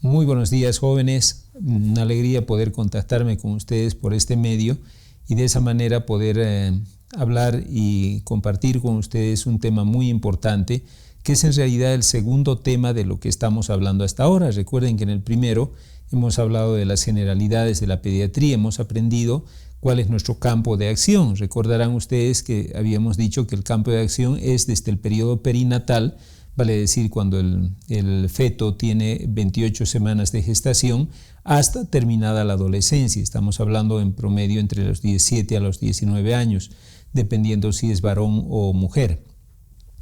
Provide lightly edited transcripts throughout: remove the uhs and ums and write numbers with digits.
Muy buenos días, jóvenes. Una alegría poder contactarme con ustedes por este medio y de esa manera poder hablar y compartir con ustedes un tema muy importante, que es en realidad el segundo tema de lo que estamos hablando hasta ahora. Recuerden que en el primero hemos hablado de las generalidades de la pediatría, hemos aprendido cuál es nuestro campo de acción. Recordarán ustedes que habíamos dicho que el campo de acción es desde el periodo perinatal, vale decir cuando el feto tiene 28 semanas de gestación, hasta terminada la adolescencia. Estamos hablando en promedio entre los 17 a los 19 años, dependiendo si es varón o mujer.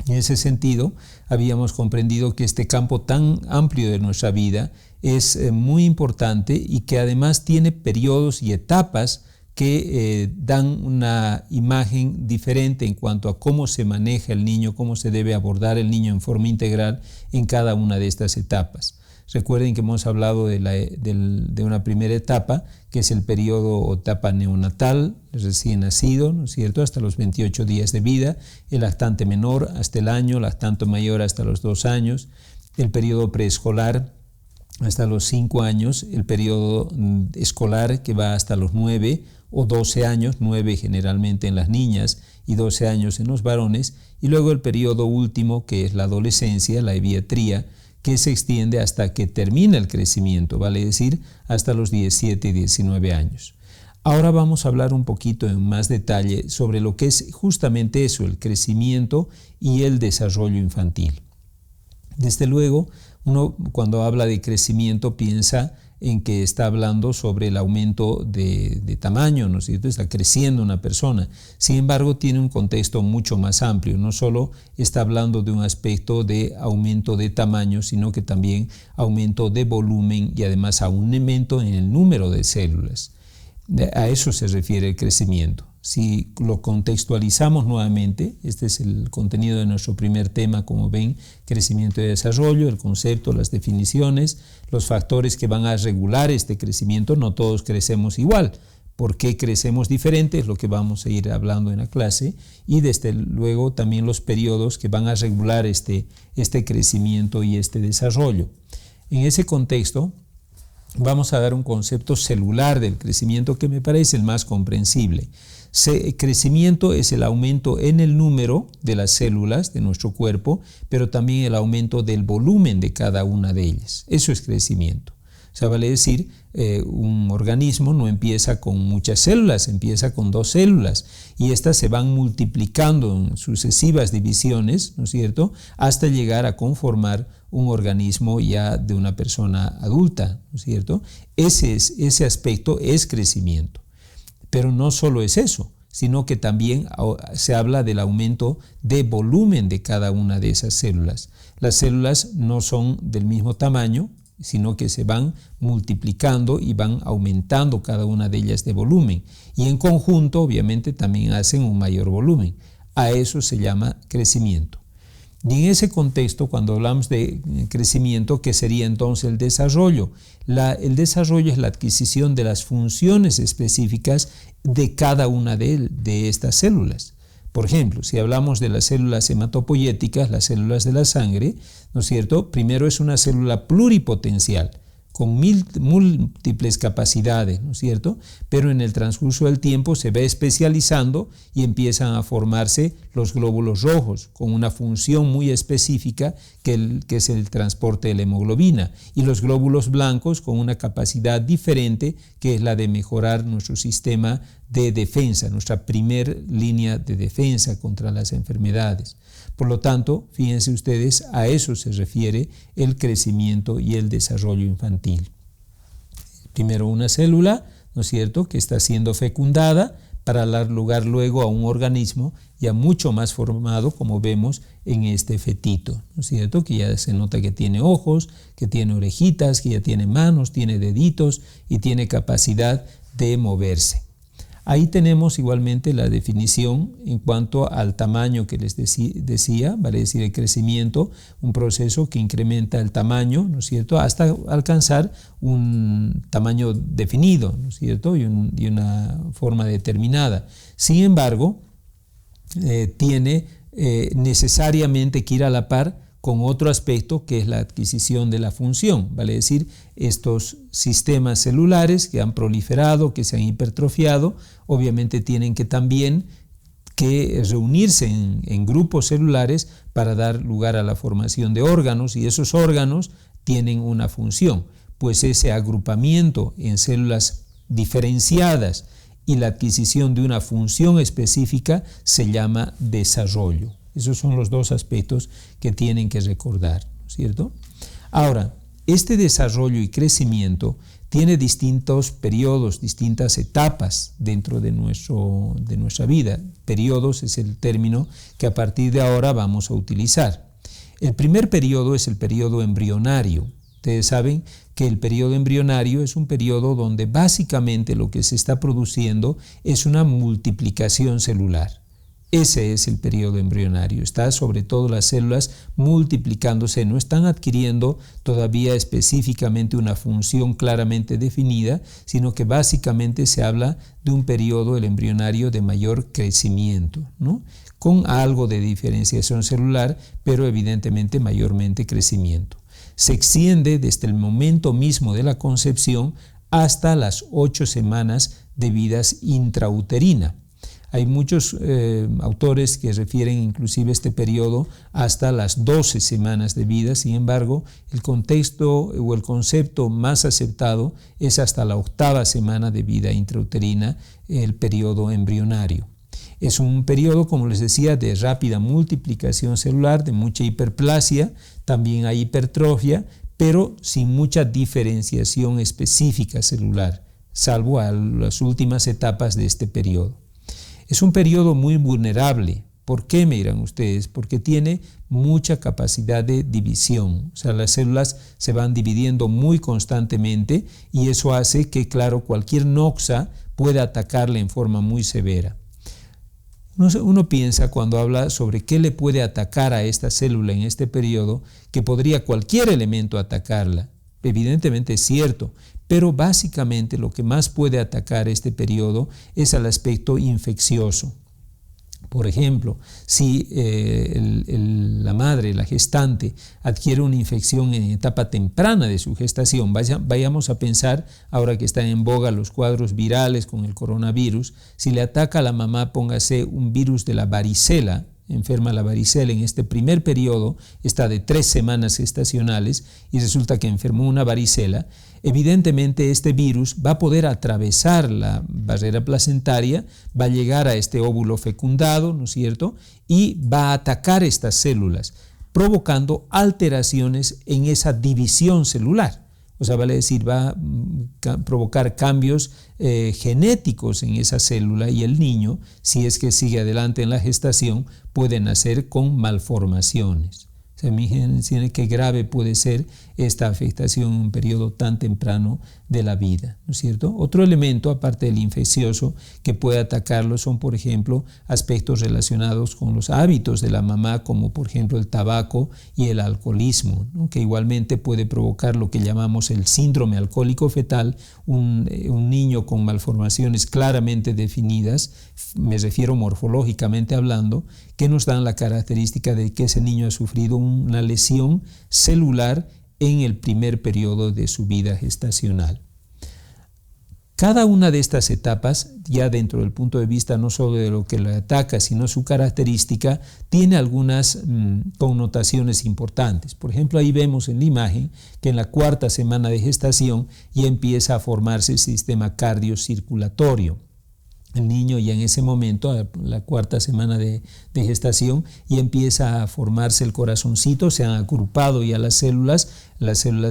En ese sentido, habíamos comprendido que este campo tan amplio de nuestra vida es muy importante y que además tiene periodos y etapas que dan una imagen diferente en cuanto a cómo se maneja el niño, cómo se debe abordar el niño en forma integral en cada una de estas etapas. Recuerden que hemos hablado de una primera etapa, que es el periodo o etapa neonatal, recién nacido, ¿no es cierto?, hasta los 28 días de vida, el lactante menor hasta el año, lactante mayor hasta los 2 años, el periodo preescolar hasta los 5 años, el periodo escolar que va hasta los 9 o 12 años, 9 generalmente en las niñas y 12 años en los varones, y luego el periodo último que es la adolescencia, la eviatría, que se extiende hasta que termina el crecimiento, vale decir, hasta los 17 y 19 años. Ahora vamos a hablar un poquito en más detalle sobre lo que es justamente eso, el crecimiento y el desarrollo infantil. Desde luego, uno cuando habla de crecimiento piensa en que está hablando sobre el aumento de tamaño, ¿no es cierto? Está creciendo una persona. Sin embargo, tiene un contexto mucho más amplio. No solo está hablando de un aspecto de aumento de tamaño, sino que también aumento de volumen y además aumento en el número de células. A eso se refiere el crecimiento. Si lo contextualizamos nuevamente, este es el contenido de nuestro primer tema, como ven, crecimiento y desarrollo, el concepto, las definiciones, los factores que van a regular este crecimiento. No todos crecemos igual. ¿Por qué crecemos diferente? Es lo que vamos a ir hablando en la clase, y desde luego también los periodos que van a regular este crecimiento y este desarrollo. En ese contexto, vamos a dar un concepto celular del crecimiento que me parece el más comprensible. Crecimiento es el aumento en el número de las células de nuestro cuerpo, pero también el aumento del volumen de cada una de ellas. Eso es crecimiento. O sea, vale decir, un organismo no empieza con muchas células, empieza con 2 células y estas se van multiplicando en sucesivas divisiones, ¿no es cierto?, hasta llegar a conformar un organismo ya de una persona adulta, ¿no es cierto? Ese aspecto es crecimiento. Pero no solo es eso, sino que también se habla del aumento de volumen de cada una de esas células. Las células no son del mismo tamaño, sino que se van multiplicando y van aumentando cada una de ellas de volumen. Y en conjunto, obviamente, también hacen un mayor volumen. A eso se llama crecimiento. Y en ese contexto, cuando hablamos de crecimiento, ¿qué sería entonces el desarrollo? El desarrollo es la adquisición de las funciones específicas de cada una de estas células. Por ejemplo, si hablamos de las células hematopoyéticas, las células de la sangre, ¿no es cierto? Primero es una célula pluripotencial, con múltiples capacidades, ¿no es cierto? Pero en el transcurso del tiempo se va especializando y empiezan a formarse los glóbulos rojos, con una función muy específica que es el transporte de la hemoglobina, y los glóbulos blancos con una capacidad diferente, que es la de mejorar nuestro sistema de defensa, nuestra primer línea de defensa contra las enfermedades. Por lo tanto, fíjense ustedes, a eso se refiere el crecimiento y el desarrollo infantil. Primero una célula, ¿no es cierto?, que está siendo fecundada para dar lugar luego a un organismo ya mucho más formado, como vemos en este fetito, ¿no es cierto?, que ya se nota que tiene ojos, que tiene orejitas, que ya tiene manos, tiene deditos y tiene capacidad de moverse. Ahí tenemos igualmente la definición en cuanto al tamaño que les decía, vale decir el crecimiento, un proceso que incrementa el tamaño, ¿no es cierto?, hasta alcanzar un tamaño definido, ¿no es cierto?, y una forma determinada. Sin embargo, tiene necesariamente que ir a la par con otro aspecto que es la adquisición de la función, vale decir, estos sistemas celulares que han proliferado, que se han hipertrofiado, obviamente tienen que también reunirse en grupos celulares para dar lugar a la formación de órganos, y esos órganos tienen una función, pues ese agrupamiento en células diferenciadas y la adquisición de una función específica se llama desarrollo. Esos son los dos aspectos que tienen que recordar, ¿no es cierto? Ahora, este desarrollo y crecimiento tiene distintos periodos, distintas etapas dentro de nuestra vida. Periodos es el término que a partir de ahora vamos a utilizar. El primer periodo es el periodo embrionario. Ustedes saben que el periodo embrionario es un periodo donde básicamente lo que se está produciendo es una multiplicación celular. Ese es el periodo embrionario. Está sobre todo las células multiplicándose, no están adquiriendo todavía específicamente una función claramente definida, sino que básicamente se habla de un periodo, el embrionario, de mayor crecimiento, ¿no? Con algo de diferenciación celular, pero evidentemente mayormente crecimiento. Se extiende desde el momento mismo de la concepción hasta las 8 semanas de vida intrauterina. Hay muchos autores que refieren inclusive este periodo hasta las 12 semanas de vida. Sin embargo, el contexto o el concepto más aceptado es hasta la 8ª semana de vida intrauterina, el periodo embrionario. Es un periodo, como les decía, de rápida multiplicación celular, de mucha hiperplasia, también hay hipertrofia, pero sin mucha diferenciación específica celular, salvo a las últimas etapas de este periodo. Es un periodo muy vulnerable. ¿Por qué, me dirán ustedes? Porque tiene mucha capacidad de división. O sea, las células se van dividiendo muy constantemente y eso hace que, claro, cualquier noxa pueda atacarle en forma muy severa. Uno piensa cuando habla sobre qué le puede atacar a esta célula en este periodo, que podría cualquier elemento atacarla. Evidentemente es cierto, pero básicamente lo que más puede atacar este periodo es al aspecto infeccioso. Por ejemplo, si la madre, la gestante, adquiere una infección en etapa temprana de su gestación, vayamos a pensar, ahora que están en boga los cuadros virales con el coronavirus, si le ataca a la mamá, póngase un virus de la varicela, enferma la varicela en este primer periodo, está de 3 semanas gestacionales y resulta que enfermó una varicela, evidentemente este virus va a poder atravesar la barrera placentaria, va a llegar a este óvulo fecundado, ¿no es cierto?, y va a atacar estas células, provocando alteraciones en esa división celular. O sea, vale decir, va a provocar cambios genéticos en esa célula y el niño, si es que sigue adelante en la gestación, puede nacer con malformaciones. O sea, imagínense qué grave puede ser esta afectación en un periodo tan temprano de la vida, ¿no es cierto? Otro elemento, aparte del infeccioso, que puede atacarlo son, por ejemplo, aspectos relacionados con los hábitos de la mamá, como por ejemplo el tabaco y el alcoholismo, ¿no? Que igualmente puede provocar lo que llamamos el síndrome alcohólico fetal, un niño con malformaciones claramente definidas, me refiero morfológicamente hablando, que nos dan la característica de que ese niño ha sufrido una lesión celular en el primer periodo de su vida gestacional. Cada una de estas etapas, ya dentro del punto de vista no solo de lo que le ataca, sino su característica, tiene algunas connotaciones importantes. Por ejemplo, ahí vemos en la imagen que en la 4ª semana de gestación ya empieza a formarse el sistema cardiocirculatorio. El niño ya en ese momento, a la 4ª semana de gestación, ya empieza a formarse el corazoncito, se han agrupado ya las células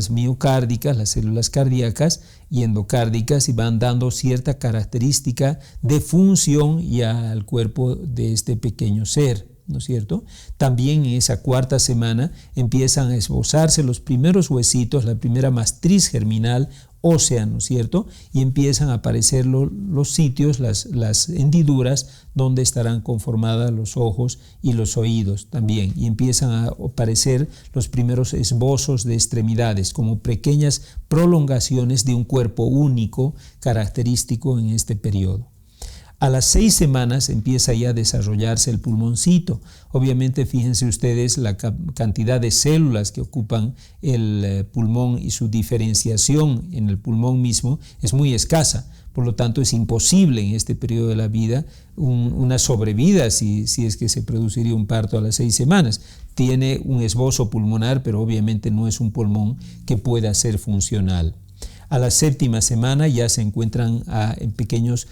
miocárdicas, las células cardíacas y endocárdicas, y van dando cierta característica de función ya al cuerpo de este pequeño ser, ¿no es cierto? También en esa 4ª semana empiezan a esbozarse los primeros huesitos, la primera matriz germinal ósea, ¿no es cierto? Y empiezan a aparecer los sitios, las hendiduras donde estarán conformadas los ojos y los oídos también. Y empiezan a aparecer los primeros esbozos de extremidades como pequeñas prolongaciones de un cuerpo único característico en este periodo. A las 6 semanas empieza ya a desarrollarse el pulmoncito. Obviamente, fíjense ustedes la cantidad de células que ocupan el pulmón y su diferenciación en el pulmón mismo es muy escasa. Por lo tanto, es imposible en este periodo de la vida una sobrevida si es que se produciría un parto a las 6 semanas. Tiene un esbozo pulmonar, pero obviamente no es un pulmón que pueda ser funcional. A la 7ª semana ya se encuentran en pequeños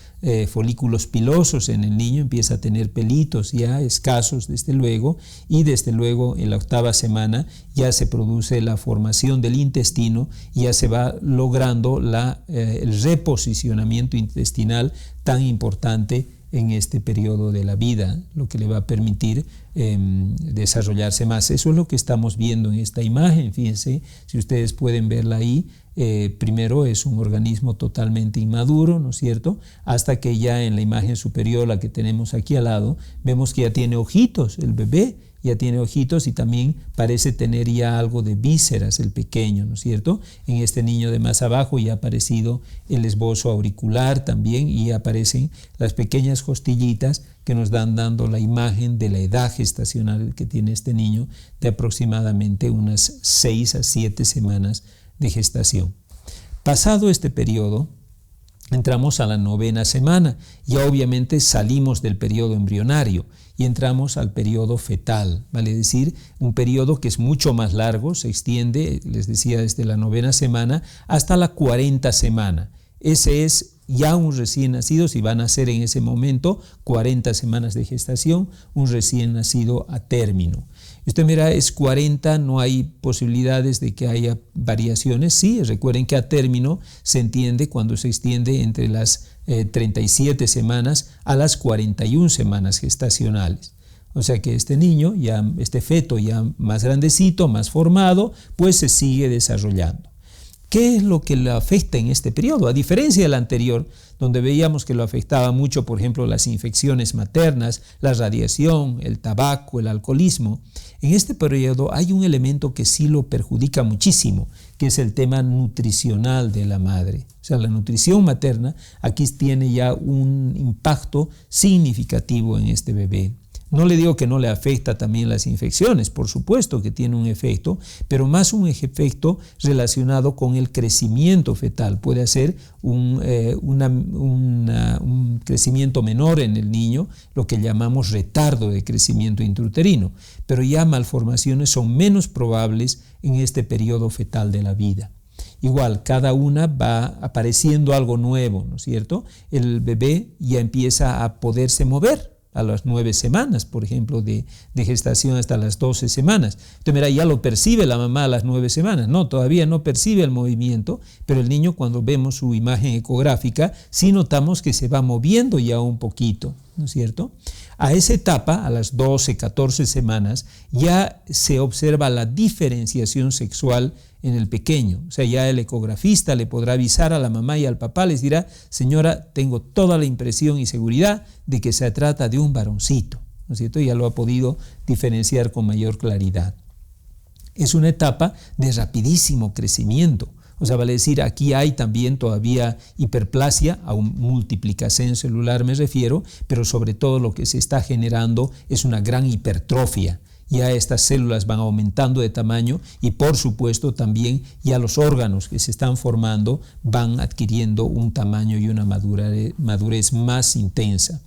folículos pilosos en el niño, empieza a tener pelitos ya escasos desde luego, y desde luego en la 8ª semana ya se produce la formación del intestino y ya se va logrando el reposicionamiento intestinal tan importante en este periodo de la vida, lo que le va a permitir desarrollarse más. Eso es lo que estamos viendo en esta imagen. Fíjense, si ustedes pueden verla ahí, primero es un organismo totalmente inmaduro, ¿no es cierto? Hasta que ya en la imagen superior, la que tenemos aquí al lado, vemos que ya tiene ojitos, el bebé ya tiene ojitos y también parece tener ya algo de vísceras el pequeño, ¿no es cierto? En este niño de más abajo ya ha aparecido el esbozo auricular también y aparecen las pequeñas costillitas que nos dando la imagen de la edad gestacional que tiene este niño, de aproximadamente unas 6 a 7 semanas de gestación. Pasado este periodo, entramos a la 9ª semana. Ya obviamente salimos del periodo embrionario y entramos al periodo fetal, vale decir, un periodo que es mucho más largo, se extiende, les decía, desde la 9ª semana hasta la 40ª semana. Ese es ya un recién nacido, si van a ser en ese momento 40 semanas de gestación, un recién nacido a término. Usted mira, es 40, no hay posibilidades de que haya variaciones. Sí, recuerden que a término se entiende cuando se extiende entre las 37 semanas a las 41 semanas gestacionales. O sea que este niño, este feto ya más grandecito, más formado, pues se sigue desarrollando. ¿Qué es lo que le afecta en este periodo? A diferencia del anterior, donde veíamos que lo afectaba mucho, por ejemplo, las infecciones maternas, la radiación, el tabaco, el alcoholismo, en este periodo hay un elemento que sí lo perjudica muchísimo, que es el tema nutricional de la madre. O sea, la nutrición materna aquí tiene ya un impacto significativo en este bebé. No le digo que no le afecta también las infecciones, por supuesto que tiene un efecto, pero más un efecto relacionado con el crecimiento fetal. Puede ser un crecimiento menor en el niño, lo que llamamos retardo de crecimiento intrauterino, pero ya malformaciones son menos probables en este periodo fetal de la vida. Igual, cada una va apareciendo algo nuevo, ¿no es cierto? El bebé ya empieza a poderse mover a las 9 semanas, por ejemplo, de gestación hasta las 12 semanas. Entonces, mira, ya lo percibe la mamá a las 9 semanas. No, todavía no percibe el movimiento, pero el niño, cuando vemos su imagen ecográfica, sí notamos que se va moviendo ya un poquito, ¿no es cierto? A esa etapa, a las 12, 14 semanas, ya se observa la diferenciación sexual en el pequeño. O sea, ya el ecografista le podrá avisar a la mamá y al papá, les dirá: señora, tengo toda la impresión y seguridad de que se trata de un varoncito, ¿no es cierto? Ya lo ha podido diferenciar con mayor claridad. Es una etapa de rapidísimo crecimiento. O sea, vale decir, aquí hay también todavía hiperplasia, a multiplicación celular me refiero, pero sobre todo lo que se está generando es una gran hipertrofia. Ya estas células van aumentando de tamaño y por supuesto también ya los órganos que se están formando van adquiriendo un tamaño y una madurez más intensa.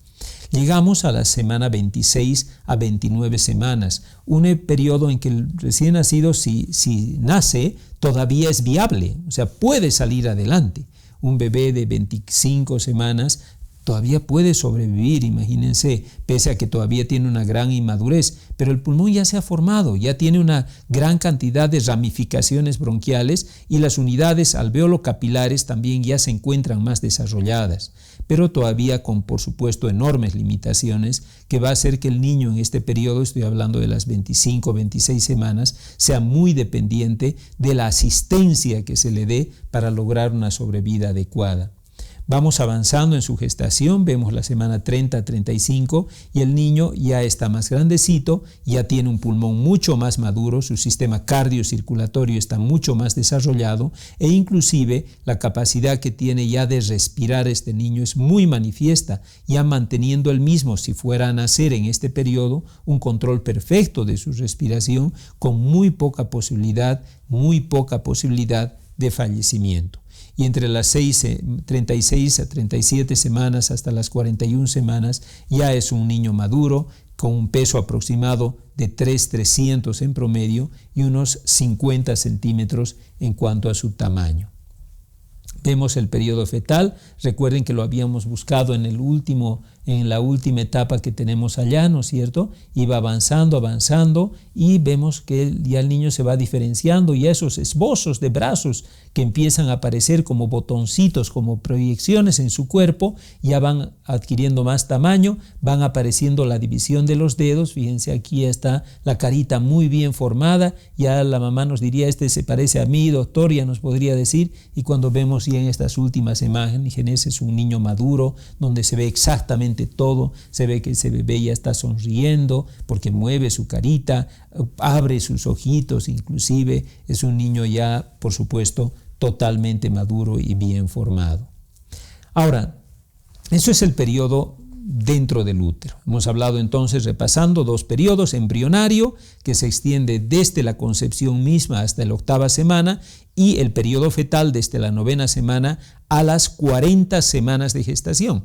Llegamos a la semana 26 a 29 semanas, un periodo en que el recién nacido, si nace, todavía es viable, o sea, puede salir adelante. Un bebé de 25 semanas todavía puede sobrevivir, imagínense, pese a que todavía tiene una gran inmadurez, pero el pulmón ya se ha formado, ya tiene una gran cantidad de ramificaciones bronquiales y las unidades alveolo-capilares también ya se encuentran más desarrolladas, pero todavía con, por supuesto, enormes limitaciones que va a hacer que el niño en este periodo, estoy hablando de las 25 o 26 semanas, sea muy dependiente de la asistencia que se le dé para lograr una sobrevida adecuada. Vamos avanzando en su gestación, vemos la semana 30, 35 y el niño ya está más grandecito, ya tiene un pulmón mucho más maduro, su sistema cardiocirculatorio está mucho más desarrollado e inclusive la capacidad que tiene ya de respirar este niño es muy manifiesta, ya manteniendo el mismo, si fuera a nacer en este periodo, un control perfecto de su respiración con muy poca posibilidad de fallecimiento. Y entre las 36 a 37 semanas hasta las 41 semanas ya es un niño maduro con un peso aproximado de 300 en promedio y unos 50 centímetros en cuanto a su tamaño. Vemos el periodo fetal, recuerden que lo habíamos buscado en la última etapa que tenemos allá, ¿no es cierto? Iba avanzando y vemos que ya el niño se va diferenciando y esos esbozos de brazos que empiezan a aparecer como botoncitos, como proyecciones en su cuerpo, ya van adquiriendo más tamaño, van apareciendo la división de los dedos, fíjense aquí está la carita muy bien formada, ya la mamá nos diría, este se parece a mí, doctor, ya nos podría decir, y cuando vemos ya en estas últimas imágenes es un niño maduro, donde se ve exactamente todo, se ve que ese bebé ya está sonriendo porque mueve su carita, abre sus ojitos, inclusive es un niño ya, por supuesto, totalmente maduro y bien formado. Ahora, eso es el periodo dentro del útero. Hemos hablado entonces, repasando, 2 periodos: embrionario, que se extiende desde la concepción misma hasta la 8ª semana, y el periodo fetal desde la 9ª semana a las 40 semanas de gestación.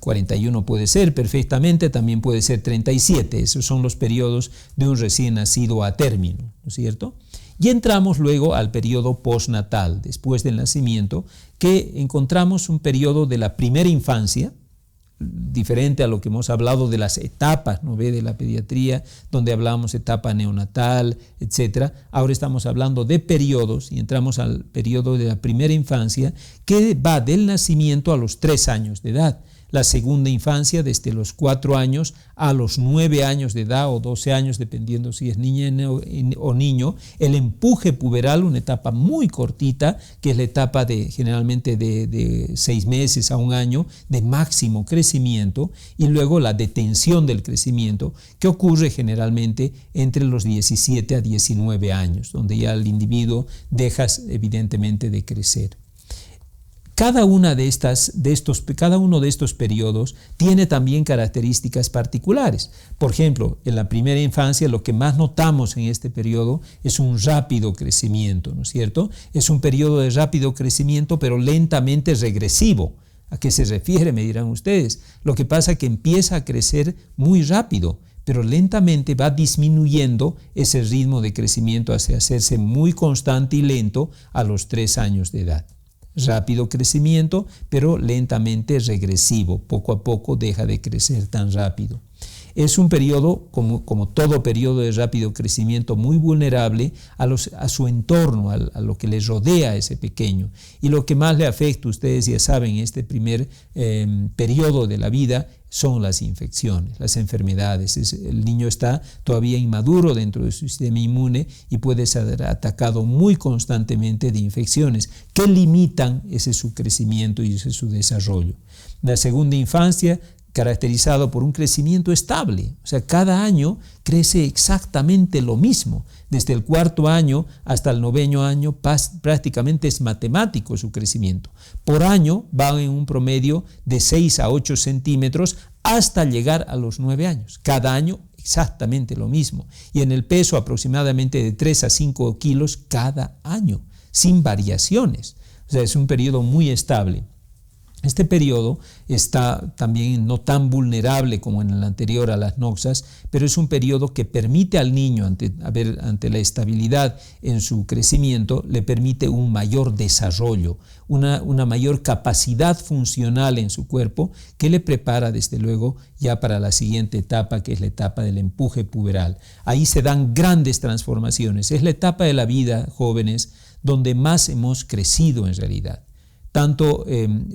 41 puede ser perfectamente, también puede ser 37. Esos son los periodos de un recién nacido a término, ¿no es cierto? Y entramos luego al periodo postnatal, después del nacimiento, que encontramos un periodo de la primera infancia, diferente a lo que hemos hablado de las etapas, ¿no ve?, de la pediatría, donde hablamos etapa neonatal, etc. Ahora estamos hablando de periodos y entramos al periodo de la primera infancia, que va del nacimiento a los 3 años de edad. La segunda infancia desde los 4 años a los 9 años de edad o 12 años, dependiendo si es niña o niño. El empuje puberal, una etapa muy cortita, que es la etapa generalmente de 6 meses a 1 año de máximo crecimiento, y luego la detención del crecimiento, que ocurre generalmente entre los 17 a 19 años, donde ya el individuo deja evidentemente de crecer. Cada uno de estos periodos tiene también características particulares. Por ejemplo, en la primera infancia lo que más notamos en este periodo es un rápido crecimiento, ¿no es cierto? Es un periodo de rápido crecimiento, pero lentamente regresivo. ¿A qué se refiere? Me dirán ustedes. Lo que pasa es que empieza a crecer muy rápido, pero lentamente va disminuyendo ese ritmo de crecimiento hacia hacerse muy constante y lento a los 3 años de edad. Rápido crecimiento, pero lentamente regresivo. Poco a poco deja de crecer tan rápido. Es un periodo, como todo periodo de rápido crecimiento, muy vulnerable a su entorno, a lo que le rodea a ese pequeño. Y lo que más le afecta, ustedes ya saben, en este primer periodo de la vida, son las infecciones, las enfermedades. El niño está todavía inmaduro dentro de su sistema inmune y puede ser atacado muy constantemente de infecciones que limitan su crecimiento y su desarrollo. La segunda infancia, caracterizado por un crecimiento estable, o sea, cada año crece exactamente lo mismo. Desde el 4º año hasta el 9º año prácticamente es matemático su crecimiento. Por año va en un promedio de 6 a 8 centímetros hasta llegar a los 9 años. Cada año exactamente lo mismo. Y en el peso aproximadamente de 3 a 5 kilos cada año, sin variaciones. O sea, es un periodo muy estable. Este periodo está también no tan vulnerable como en el anterior a las noxas, pero es un periodo que permite al niño, ante la estabilidad en su crecimiento, le permite un mayor desarrollo, una mayor capacidad funcional en su cuerpo, que le prepara desde luego ya para la siguiente etapa, que es la etapa del empuje puberal. Ahí se dan grandes transformaciones. Es la etapa de la vida, jóvenes, donde más hemos crecido en realidad. tanto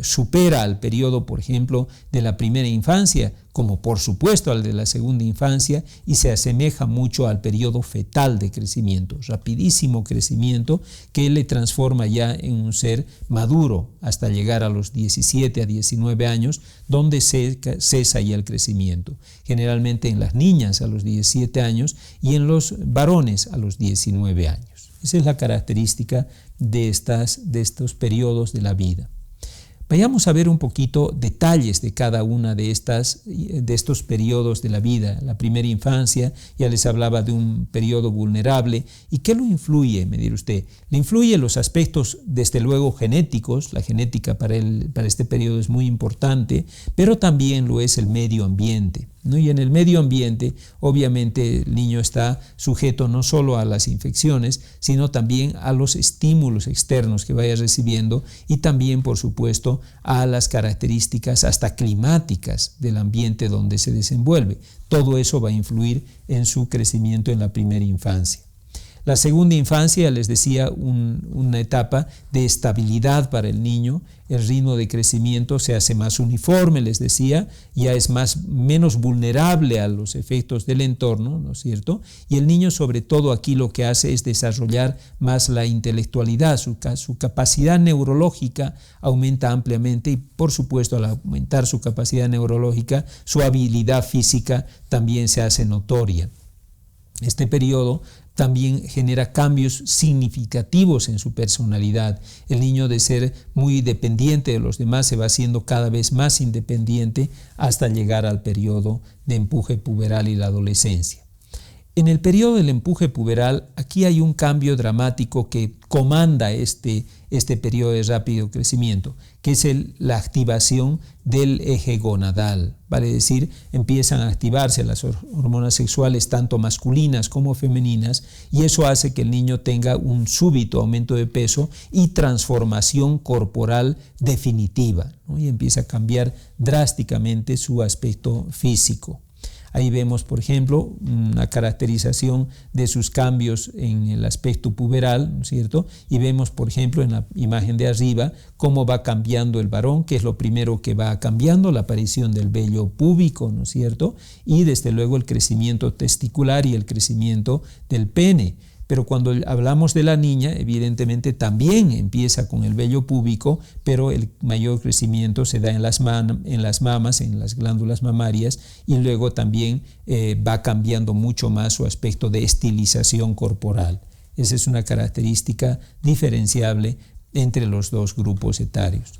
supera al periodo, por ejemplo, de la primera infancia, como por supuesto al de la segunda infancia, y se asemeja mucho al periodo fetal de crecimiento, rapidísimo crecimiento que le transforma ya en un ser maduro hasta llegar a los 17 a 19 años, donde cesa ya el crecimiento, generalmente en las niñas a los 17 años y en los varones a los 19 años. Esa es la característica de estos periodos de la vida. Vayamos a ver un poquito detalles de cada una de estos periodos de la vida. La primera infancia, ya les hablaba de un periodo vulnerable. ¿Y qué lo influye, me dirá usted? Le influye los aspectos, desde luego, genéticos. La genética para este periodo es muy importante, pero también lo es el medio ambiente, ¿no? Y en el medio ambiente, obviamente, el niño está sujeto no solo a las infecciones, sino también a los estímulos externos que vaya recibiendo y también, por supuesto, a las características hasta climáticas del ambiente donde se desenvuelve. Todo eso va a influir en su crecimiento en la primera infancia. La segunda infancia, les decía, una etapa de estabilidad para el niño. El ritmo de crecimiento se hace más uniforme, les decía, ya es menos vulnerable a los efectos del entorno, ¿no es cierto? Y el niño, sobre todo aquí, lo que hace es desarrollar más la intelectualidad, su capacidad neurológica aumenta ampliamente y, por supuesto, al aumentar su capacidad neurológica, su habilidad física también se hace notoria. Este periodo también genera cambios significativos en su personalidad. El niño, de ser muy dependiente de los demás, se va haciendo cada vez más independiente hasta llegar al periodo de empuje puberal y la adolescencia. En el periodo del empuje puberal, aquí hay un cambio dramático que comanda este periodo de rápido crecimiento, que es la activación del eje gonadal. Vale decir, empiezan a activarse las hormonas sexuales, tanto masculinas como femeninas, y eso hace que el niño tenga un súbito aumento de peso y transformación corporal definitiva, ¿no? Y empieza a cambiar drásticamente su aspecto físico. Ahí vemos, por ejemplo, una caracterización de sus cambios en el aspecto puberal, ¿no es cierto? Y vemos, por ejemplo, en la imagen de arriba, cómo va cambiando el varón, que es lo primero que va cambiando, la aparición del vello púbico, ¿no es cierto? Y desde luego el crecimiento testicular y el crecimiento del pene. Pero cuando hablamos de la niña, evidentemente también empieza con el vello púbico, pero el mayor crecimiento se da en las mamas, en las glándulas mamarias, y luego también va cambiando mucho más su aspecto de estilización corporal. Esa es una característica diferenciable entre los dos grupos etarios.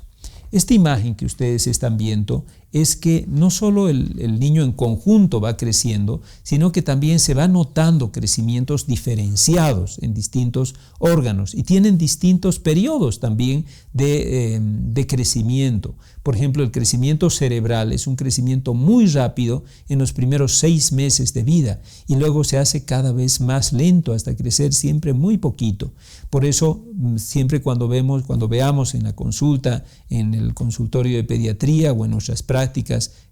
Esta imagen que ustedes están viendo es que no solo el niño en conjunto va creciendo, sino que también se va notando crecimientos diferenciados en distintos órganos y tienen distintos periodos también de crecimiento. Por ejemplo, el crecimiento cerebral es un crecimiento muy rápido en los primeros 6 meses de vida y luego se hace cada vez más lento hasta crecer siempre muy poquito. Por eso, siempre cuando veamos en la consulta, en el consultorio de pediatría o en nuestras prácticas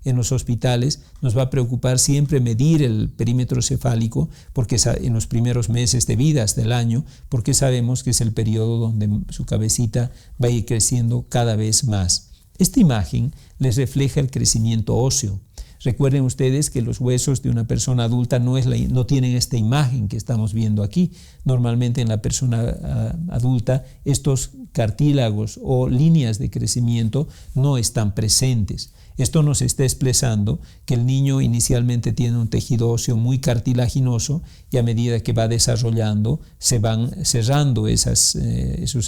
en los hospitales, nos va a preocupar siempre medir el perímetro cefálico porque en los primeros meses de vida del año, porque sabemos que es el periodo donde su cabecita va a ir creciendo cada vez más. Esta imagen les refleja el crecimiento óseo. Recuerden ustedes que los huesos de una persona adulta no tienen esta imagen que estamos viendo aquí. Normalmente en la persona adulta estos cartílagos o líneas de crecimiento no están presentes. Esto nos está expresando que el niño inicialmente tiene un tejido óseo muy cartilaginoso y a medida que va desarrollando se van cerrando esos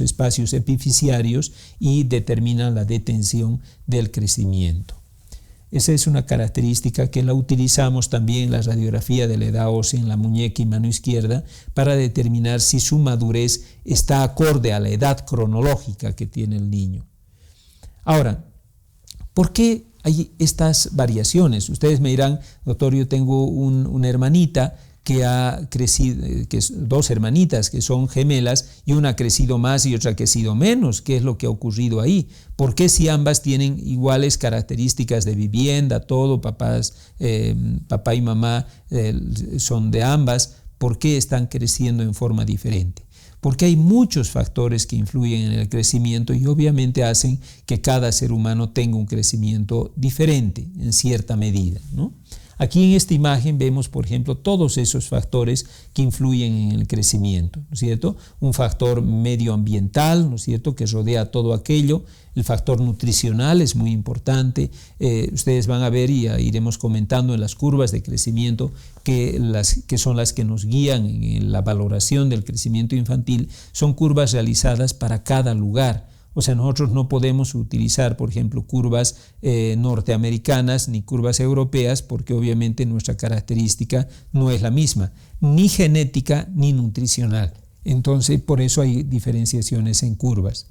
espacios epifisiarios y determinan la detención del crecimiento. Esa es una característica que la utilizamos también en la radiografía de la edad ósea en la muñeca y mano izquierda para determinar si su madurez está acorde a la edad cronológica que tiene el niño. Ahora, ¿por qué hay estas variaciones? Ustedes me dirán, doctor, yo tengo una hermanita que ha crecido, dos hermanitas que son gemelas y una ha crecido más y otra ha crecido menos. ¿Qué es lo que ha ocurrido ahí? ¿Por qué si ambas tienen iguales características de vivienda, todo, papá y mamá son de ambas, por qué están creciendo en forma diferente? porque hay muchos factores que influyen en el crecimiento y obviamente hacen que cada ser humano tenga un crecimiento diferente en cierta medida, ¿no? Aquí en esta imagen vemos, por ejemplo, todos esos factores que influyen en el crecimiento, ¿no es cierto? Un factor medioambiental, ¿no es cierto?, que rodea todo aquello. El factor nutricional es muy importante. Ustedes van a ver y ya iremos comentando en las curvas de crecimiento que son las que nos guían en la valoración del crecimiento infantil. Son curvas realizadas para cada lugar. O sea, nosotros no podemos utilizar, por ejemplo, curvas norteamericanas ni curvas europeas porque obviamente nuestra característica no es la misma, ni genética ni nutricional. Entonces, por eso hay diferenciaciones en curvas.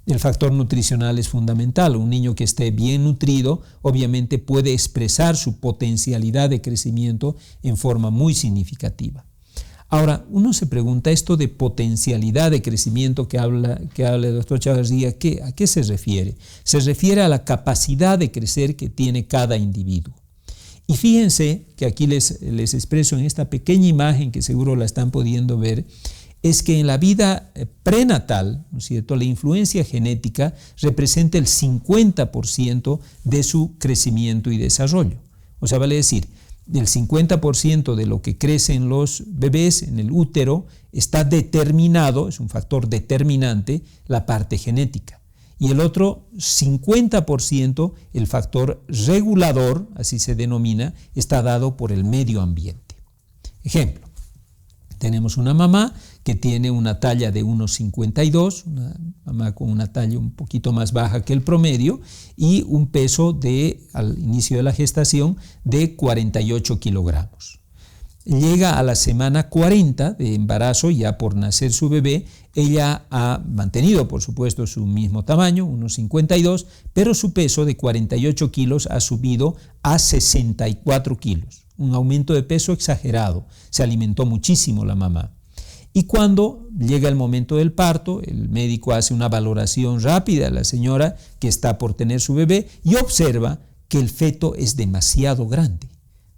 El factor nutricional es fundamental. Un niño que esté bien nutrido obviamente puede expresar su potencialidad de crecimiento en forma muy significativa. Ahora, uno se pregunta esto de potencialidad de crecimiento que habla el doctor Chavarría, ¿a qué se refiere? Se refiere a la capacidad de crecer que tiene cada individuo. Y fíjense que aquí les expreso en esta pequeña imagen que seguro la están pudiendo ver, es que en la vida prenatal, ¿no es cierto?, la influencia genética representa el 50% de su crecimiento y desarrollo. O sea, vale decir, el 50% de lo que crece en los bebés, en el útero, está determinado, es un factor determinante, la parte genética. Y el otro 50%, el factor regulador, así se denomina, está dado por el medio ambiente. Ejemplo, tenemos una mamá que tiene una talla de 1,52, una mamá con una talla un poquito más baja que el promedio y un peso al inicio de la gestación de 48 kilogramos. Llega a la semana 40 de embarazo, ya por nacer su bebé, ella ha mantenido por supuesto su mismo tamaño, 1,52, pero su peso de 48 kilos ha subido a 64 kilos. Un aumento de peso exagerado, se alimentó muchísimo la mamá. Y cuando llega el momento del parto, el médico hace una valoración rápida a la señora que está por tener su bebé y observa que el feto es demasiado grande.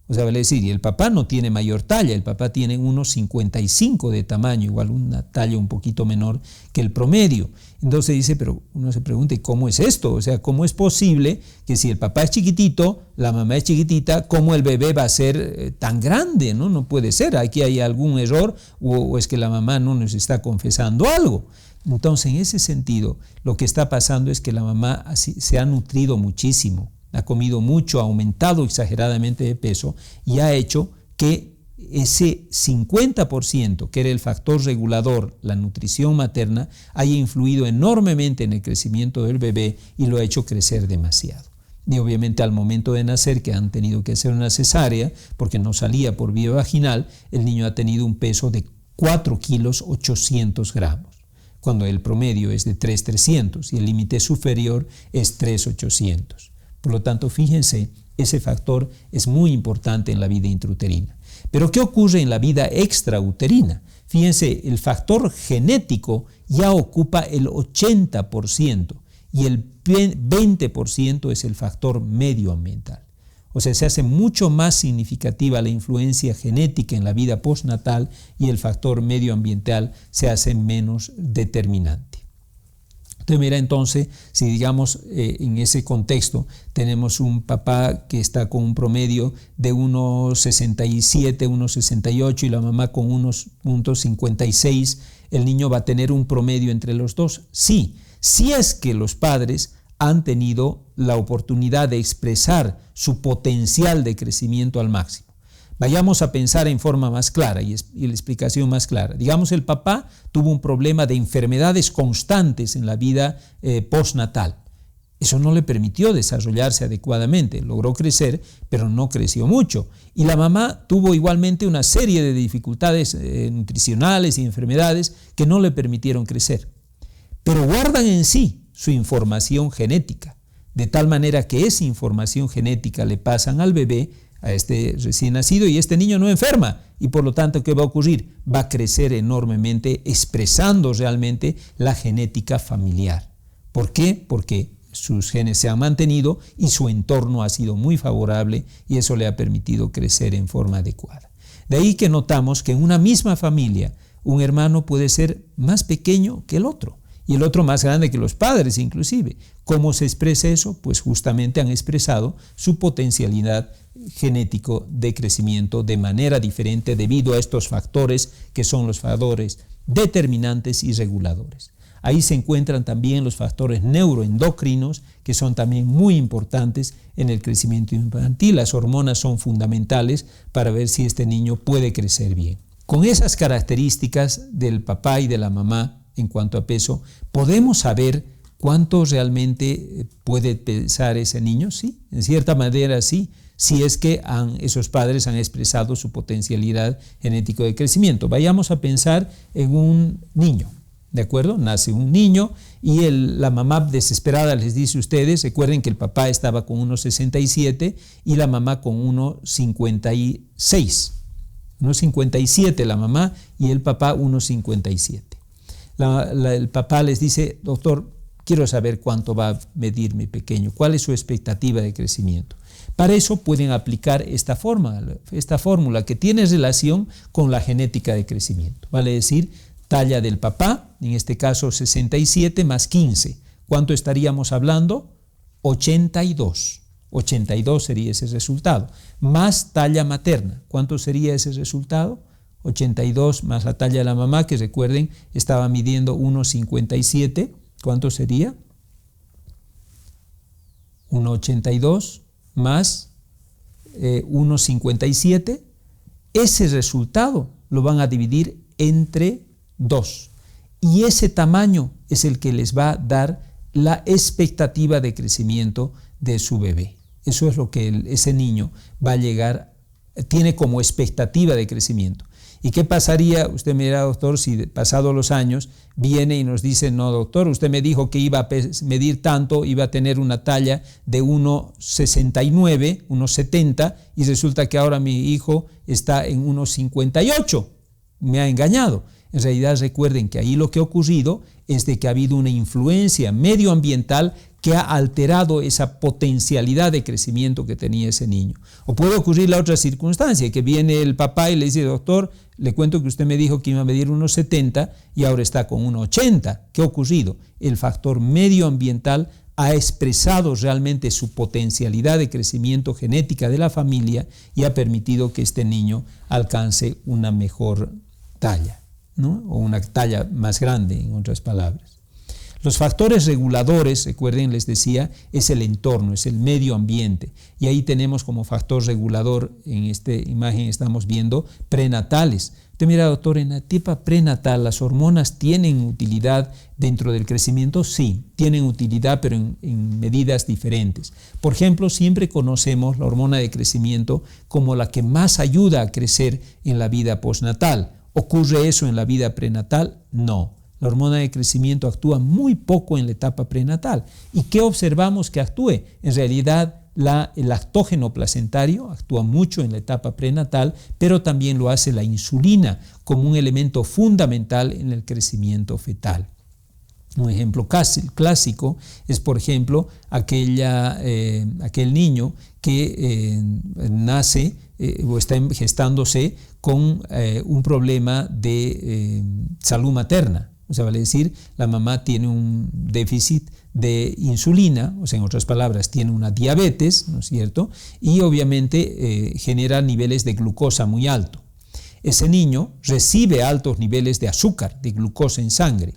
O sea, vale decir, y el papá no tiene mayor talla, el papá tiene 1,55 de tamaño, igual una talla un poquito menor que el promedio. Entonces dice, pero uno se pregunta, ¿cómo es esto? O sea, ¿cómo es posible que si el papá es chiquitito, la mamá es chiquitita, cómo el bebé va a ser tan grande? No puede ser, aquí hay algún error o es que la mamá no nos está confesando algo. Entonces, en ese sentido, lo que está pasando es que la mamá se ha nutrido muchísimo, ha comido mucho, ha aumentado exageradamente de peso y ha hecho que ese 50%, que era el factor regulador, la nutrición materna, haya influido enormemente en el crecimiento del bebé y lo ha hecho crecer demasiado. Y obviamente al momento de nacer, que han tenido que hacer una cesárea porque no salía por vía vaginal, el niño ha tenido un peso de 4 kilos 800 gramos, cuando el promedio es de 3,300 y el límite superior es 3,800. Por lo tanto, fíjense, ese factor es muy importante en la vida intrauterina. Pero ¿qué ocurre en la vida extrauterina? Fíjense, el factor genético ya ocupa el 80% y el 20% es el factor medioambiental. O sea, se hace mucho más significativa la influencia genética en la vida postnatal y el factor medioambiental se hace menos determinante. Entonces, mira, entonces, si digamos en ese contexto tenemos un papá que está con un promedio de 1,67, 1,68 y la mamá con 1,56, ¿el niño va a tener un promedio entre los dos? Sí, si es que los padres han tenido la oportunidad de expresar su potencial de crecimiento al máximo. Vayamos a pensar en forma más clara y la explicación más clara. Digamos, el papá tuvo un problema de enfermedades constantes en la vida postnatal. Eso no le permitió desarrollarse adecuadamente. Logró crecer, pero no creció mucho. Y la mamá tuvo igualmente una serie de dificultades nutricionales y enfermedades que no le permitieron crecer. Pero guardan en sí su información genética, de tal manera que esa información genética le pasan al bebé, a este recién nacido, y este niño no enferma y por lo tanto, ¿qué va a ocurrir? Va a crecer enormemente expresando realmente la genética familiar. ¿Por qué? Porque sus genes se han mantenido y su entorno ha sido muy favorable y eso le ha permitido crecer en forma adecuada. De ahí que notamos que en una misma familia Un hermano puede ser más pequeño que el otro y el otro más grande que los padres inclusive. ¿Cómo se expresa eso? Pues justamente han expresado su potencialidad genético de crecimiento de manera diferente debido a estos factores que son los factores determinantes y reguladores. Ahí se encuentran también los factores neuroendocrinos, que son también muy importantes en el crecimiento infantil. Las hormonas son fundamentales para ver si este niño puede crecer bien. Con esas características del papá y de la mamá en cuanto a peso, ¿podemos saber cuánto realmente puede pesar ese niño? Sí, en cierta manera sí, si es que esos padres han expresado su potencialidad genética de crecimiento. Vayamos a pensar en un niño. ¿De acuerdo? Nace un niño y la mamá desesperada les dice a ustedes, recuerden que el papá estaba con 1,67 y la mamá con 1,56. 1,57 la mamá y el papá 1,57. El papá les dice, doctor, quiero saber cuánto va a medir mi pequeño, cuál es su expectativa de crecimiento. Para eso pueden aplicar esta fórmula que tiene relación con la genética de crecimiento, vale decir, talla del papá, en este caso 67 más 15. ¿Cuánto estaríamos hablando? 82. 82 sería ese resultado. Más talla materna. ¿Cuánto sería ese resultado? 82 más la talla de la mamá, que recuerden, estaba midiendo 1,57. ¿Cuánto sería? 1,82 más 1,57. Ese resultado lo van a dividir entre 2. Y ese tamaño es el que les va a dar la expectativa de crecimiento de su bebé. Eso es lo que ese niño va a llegar, tiene como expectativa de crecimiento. ¿Y qué pasaría? Usted me dirá, doctor, si pasados los años viene y nos dice, no, doctor, usted me dijo que iba a medir tanto, iba a tener una talla de 1,69, 1,70, y resulta que ahora mi hijo está en 1,58. Me ha engañado. En realidad recuerden que ahí lo que ha ocurrido es de que ha habido una influencia medioambiental que ha alterado esa potencialidad de crecimiento que tenía ese niño. O puede ocurrir la otra circunstancia, que viene el papá y le dice, doctor, le cuento que usted me dijo que iba a medir 1,70 y ahora está con 1,80. ¿Qué ha ocurrido? El factor medioambiental ha expresado realmente su potencialidad de crecimiento genética de la familia y ha permitido que este niño alcance una mejor talla, ¿no? O una talla más grande, en otras palabras. Los factores reguladores, recuerden, les decía, es el entorno, es el medio ambiente. Y ahí tenemos como factor regulador, en esta imagen estamos viendo, prenatales. Usted mira, doctor, en la etapa prenatal, ¿las hormonas tienen utilidad dentro del crecimiento? Sí, tienen utilidad, pero en medidas diferentes. Por ejemplo, siempre conocemos la hormona de crecimiento como la que más ayuda a crecer en la vida postnatal. ¿Ocurre eso en la vida prenatal? No. La hormona de crecimiento actúa muy poco en la etapa prenatal. ¿Y qué observamos que actúe? En realidad, el lactógeno placentario actúa mucho en la etapa prenatal, pero también lo hace la insulina como un elemento fundamental en el crecimiento fetal. Un ejemplo clásico es, por ejemplo, aquel niño que nace o está gestándose con un problema de salud materna. O sea, vale decir, la mamá tiene un déficit de insulina, o sea, en otras palabras, tiene una diabetes, ¿no es cierto? Y obviamente genera niveles de glucosa muy alto. Ese niño recibe altos niveles de azúcar, de glucosa en sangre,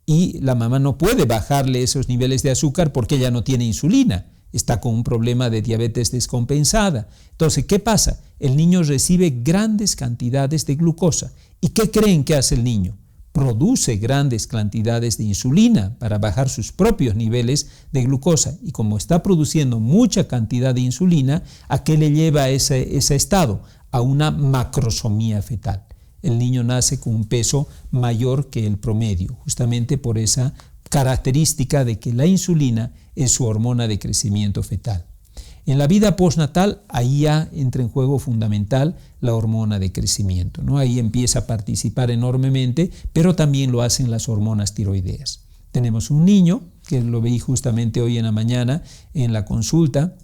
y la mamá no puede bajarle esos niveles de azúcar porque ella no tiene insulina, está con un problema de diabetes descompensada. Entonces, ¿qué pasa? El niño recibe grandes cantidades de glucosa. ¿Y qué creen que hace el niño? Produce grandes cantidades de insulina para bajar sus propios niveles de glucosa. Y como está produciendo mucha cantidad de insulina, ¿a qué le lleva ese estado? A una macrosomía fetal. El niño nace con un peso mayor que el promedio, justamente por esa característica de que la insulina es su hormona de crecimiento fetal. En la vida postnatal, ahí ya entra en juego fundamental la hormona de crecimiento, ¿no? Ahí empieza a participar enormemente, pero también lo hacen las hormonas tiroideas. Tenemos un niño, que lo veí justamente hoy en la mañana en la consulta,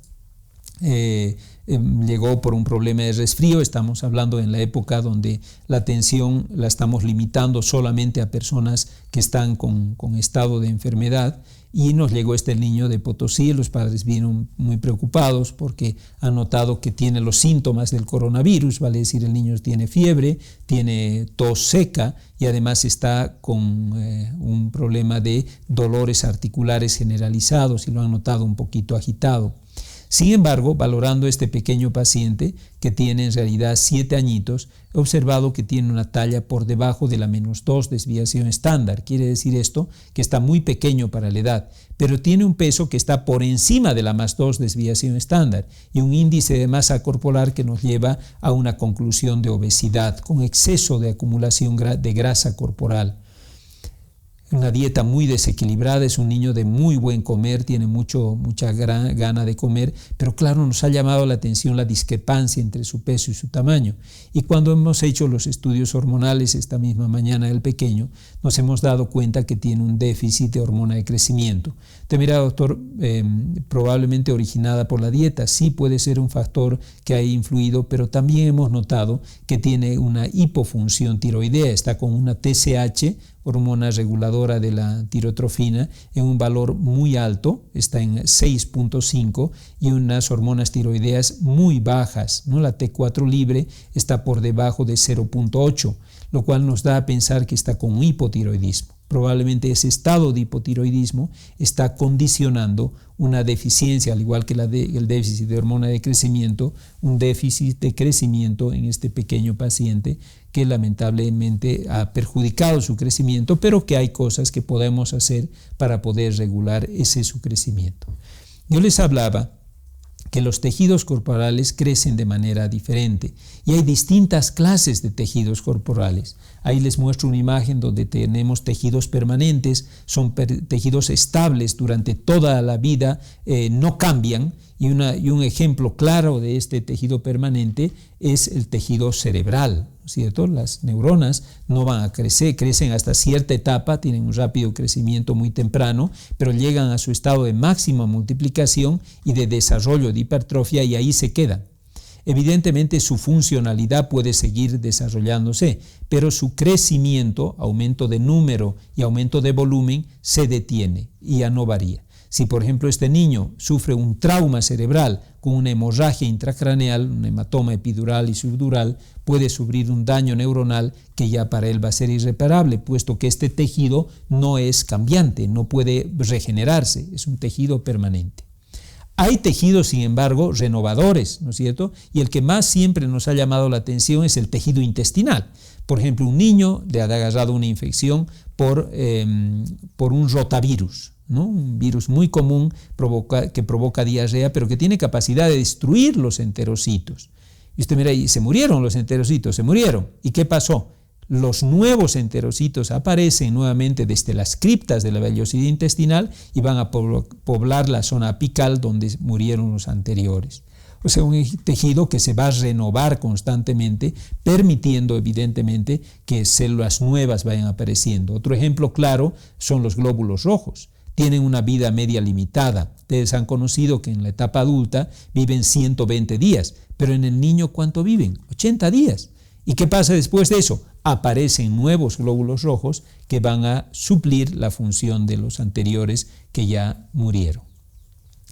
llegó por un problema de resfrío. Estamos hablando en la época donde la atención la estamos limitando solamente a personas que están con estado de enfermedad, y nos llegó este niño de Potosí. Los padres vieron muy preocupados porque han notado que tiene los síntomas del coronavirus, vale decir, el niño tiene fiebre, tiene tos seca y además está con un problema de dolores articulares generalizados, y lo han notado un poquito agitado. Sin embargo, valorando este pequeño paciente, que tiene en realidad 7 añitos, he observado que tiene una talla por debajo de la -2 desviación estándar. Quiere decir esto que está muy pequeño para la edad, pero tiene un peso que está por encima de la +2 desviación estándar y un índice de masa corporal que nos lleva a una conclusión de obesidad, con exceso de acumulación de grasa corporal. Una dieta muy desequilibrada, es un niño de muy buen comer, tiene mucha gana de comer, pero claro, nos ha llamado la atención la discrepancia entre su peso y su tamaño. Y cuando hemos hecho los estudios hormonales esta misma mañana del pequeño, nos hemos dado cuenta que tiene un déficit de hormona de crecimiento. Entonces, mira, doctor, probablemente originada por la dieta, sí puede ser un factor que ha influido, pero también hemos notado que tiene una hipofunción tiroidea, está con una TSH, hormona reguladora de la tirotrofina, en un valor muy alto, está en 6.5, y unas hormonas tiroideas muy bajas, ¿no? La T4 libre está por debajo de 0.8, lo cual nos da a pensar que está con un hipotiroidismo. Probablemente ese estado de hipotiroidismo está condicionando una deficiencia, al igual que el déficit de hormona de crecimiento, un déficit de crecimiento en este pequeño paciente que lamentablemente ha perjudicado su crecimiento, pero que hay cosas que podemos hacer para poder regular su crecimiento. Yo les hablaba que los tejidos corporales crecen de manera diferente y hay distintas clases de tejidos corporales. Ahí les muestro una imagen donde tenemos tejidos permanentes, son tejidos estables durante toda la vida, no cambian, y un ejemplo claro de este tejido permanente es el tejido cerebral, ¿cierto? Las neuronas no van a crecer, crecen hasta cierta etapa, tienen un rápido crecimiento muy temprano, pero llegan a su estado de máxima multiplicación y de desarrollo de hipertrofia, y ahí se quedan. Evidentemente su funcionalidad puede seguir desarrollándose, pero su crecimiento, aumento de número y aumento de volumen, se detiene y ya no varía. Si, por ejemplo, este niño sufre un trauma cerebral con una hemorragia intracraneal, un hematoma epidural y subdural, puede sufrir un daño neuronal que ya para él va a ser irreparable, puesto que este tejido no es cambiante, no puede regenerarse, es un tejido permanente. Hay tejidos, sin embargo, renovadores, ¿no es cierto? Y el que más siempre nos ha llamado la atención es el tejido intestinal. Por ejemplo, un niño le ha agarrado una infección por un rotavirus, ¿no? Un virus muy común que provoca diarrea, pero que tiene capacidad de destruir los enterocitos. Y usted mira, y se murieron los enterocitos, se murieron. ¿Y qué pasó? Los nuevos enterocitos aparecen nuevamente desde las criptas de la vellosidad intestinal y van a poblar la zona apical donde murieron los anteriores. O sea, un tejido que se va a renovar constantemente, permitiendo evidentemente que células nuevas vayan apareciendo. Otro ejemplo claro son los glóbulos rojos. Tienen una vida media limitada. Ustedes han conocido que en la etapa adulta viven 120 días, pero en el niño, ¿cuánto viven? 80 días. ¿Y qué pasa después de eso? Aparecen nuevos glóbulos rojos que van a suplir la función de los anteriores que ya murieron.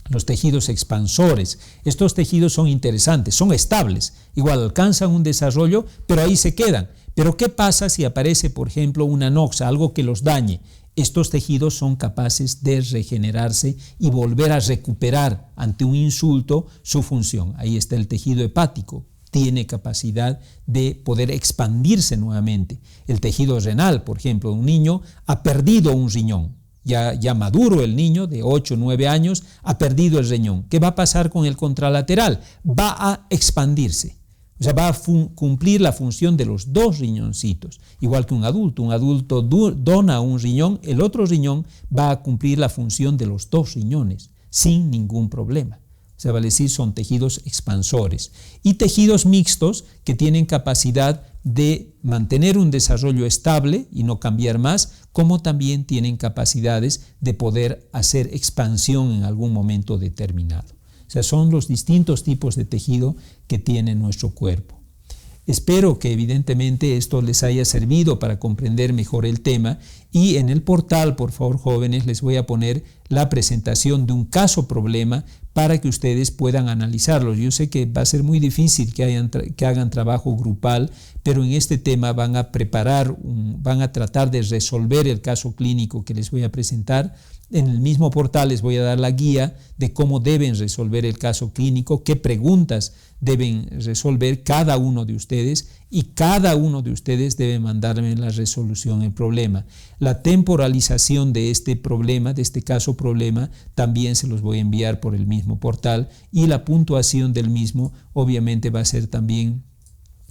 Los tejidos expansores, estos tejidos son interesantes, son estables, igual alcanzan un desarrollo, pero ahí se quedan. Pero ¿qué pasa si aparece, por ejemplo, una noxa, algo que los dañe? Estos tejidos son capaces de regenerarse y volver a recuperar ante un insulto su función. Ahí está el tejido hepático, tiene capacidad de poder expandirse nuevamente. El tejido renal, por ejemplo, un niño ha perdido un riñón. Ya maduro el niño de 8 o 9 años ha perdido el riñón. ¿Qué va a pasar con el contralateral? Va a expandirse. O sea, va a cumplir la función de los 2 riñoncitos. Igual que un adulto dona un riñón, el otro riñón va a cumplir la función de los 2 riñones sin ningún problema. O sea, vale decir, son tejidos expansores. Y tejidos mixtos que tienen capacidad de mantener un desarrollo estable y no cambiar más, como también tienen capacidades de poder hacer expansión en algún momento determinado. O sea, son los distintos tipos de tejido que tiene nuestro cuerpo. Espero que evidentemente esto les haya servido para comprender mejor el tema, y en el portal, por favor, jóvenes, les voy a poner la presentación de un caso problema para que ustedes puedan analizarlo. Yo sé que va a ser muy difícil que hagan trabajo grupal, pero en este tema van a tratar de resolver el caso clínico que les voy a presentar. En el mismo portal les voy a dar la guía de cómo deben resolver el caso clínico, qué preguntas deben resolver cada uno de ustedes, y cada uno de ustedes debe mandarme la resolución del problema. La temporalización de este problema, de este caso problema, también se los voy a enviar por el mismo portal, y la puntuación del mismo obviamente va a ser también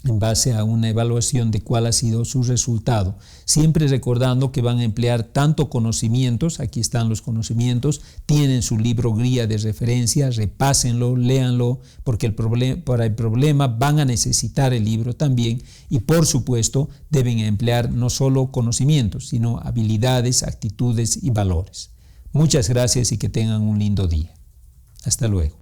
en base a una evaluación de cuál ha sido su resultado. Siempre recordando que van a emplear tanto conocimientos, aquí están los conocimientos, tienen su libro guía de referencia, repásenlo, léanlo, porque para el problema van a necesitar el libro también, y por supuesto deben emplear no solo conocimientos, sino habilidades, actitudes y valores. Muchas gracias y que tengan un lindo día. Hasta luego.